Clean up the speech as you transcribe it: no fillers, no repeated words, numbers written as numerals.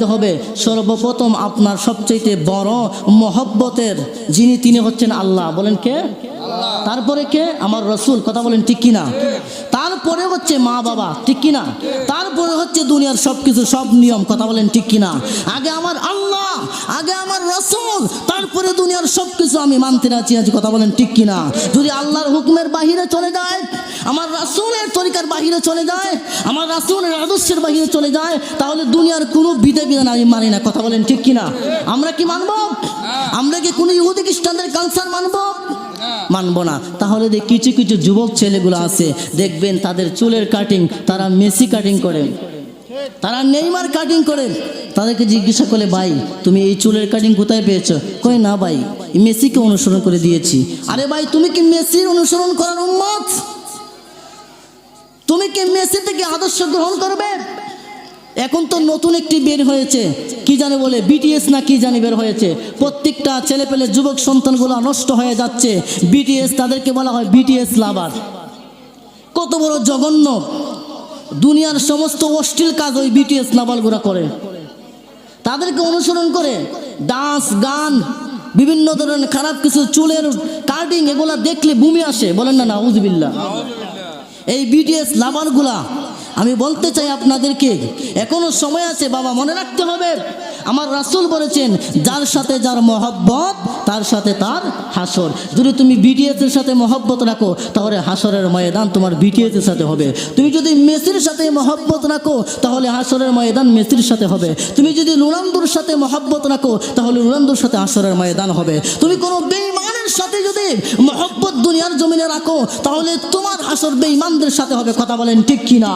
রাখতে হবে সর্বপ্রথম আপনার সবচেয়ে বড় মহব্বতের যিনি তিনি হচ্ছেন আল্লাহ। বলেন কে? তারপরে কে? আমার রসুল। কথা বলেন ঠিক কিনা? তারপরে হচ্ছে মা বাবা, ঠিক কিনা? তারপরে হচ্ছে দুনিয়ার সব কিছু, সব নিয়ম। কথা বলেন ঠিক কিনা? আগে আমার আল্লাহ, আগে আমার রসুল, তারপরে দুনিয়ার সব কিছু আমি মানতে রাজি আছি। কথা বলেন ঠিক কিনা? যদি আল্লাহর হুকুমের বাহিরে চলে যায়, আমার রাসূলের তরিকার বাহিরে চলে যায়, আমার রাসূলের আদর্শের বাহিরে চলে যায়, তাহলে দুনিয়ার কোনো বিধান আমি মানি না। কথা বলেন ঠিক কিনা? আমরা কি মানব? আমরা কি কোনো ইহুদি খ্রিস্টানদের কালচার মানব? মানব না। তাহলে কিছু কিছু যুবক ছেলেগুলো আছে, দেখবেন তাদের চুলের কাটিং তারা মেসি কাটিং করে, তারা নেইমার কাটিং করে। তাদেরকে জিজ্ঞাসা করলে, ভাই তুমি এই চুলের কাটিং কোথায় পেয়েছো? কই না ভাই, মেসিকে অনুসরণ করে দিয়েছি। আরে ভাই, তুমি কি মেসির অনুসরণ করার উম্মত? তুমি কি মেসি থেকে আদর্শ গ্রহণ করবে? এখন তো নতুন একটি বের হয়েছে, কি জানে বলে বিটিএস না কি জানি বের হয়েছে। প্রত্যেকটা ছেলে পেলে যুবক সন্তানগুলো নষ্ট হয়ে যাচ্ছে। বিটিএস, তাদেরকে বলা হয় বিটিএস লাভার। কত বড় জঘন্য! দুনিয়ার সমস্ত অশ্লীল কাজ ওই বিটিএস লাভারগুলো করে, তাদেরকে অনুসরণ করে ডান্স, গান, বিভিন্ন ধরনের খারাপ কিছু, চুলের কাটিং, এগুলা দেখলে ভূমি আসে। বলেন না নাউজুবিল্লাহ। এই বিটিএস লাভারগুলা, আমি বলতে চাই আপনাদেরকে, এখনো সময় আছে বাবা, মনে রাখতে হবে। আমার রাসূল বলেছেন, যার সাথে যার মহব্বত তার সাথে তার হাসর। যদি তুমি বিটিএস এর সাথে মহব্বত রাখো, তাহলে হাসরের ময়দান তোমার বিটিএস এর সাথে হবে। তুমি যদি মেসির সাথে মহব্বত রাখো, তাহলে হাসরের ময়দান মেসির সাথে হবে। তুমি যদি রোনালদোর সাথে মহব্বত রাখো, তাহলে রোনালদোর সাথে হাসরের ময়দান হবে। তুমি কোনো বেঈমানের সাথে যদি মহব্বত দুনিয়ার জমিনে রাখো, তাহলে তোমার হাসর বেঈমানদের সাথে হবে। কথা বলেন ঠিক কিনা?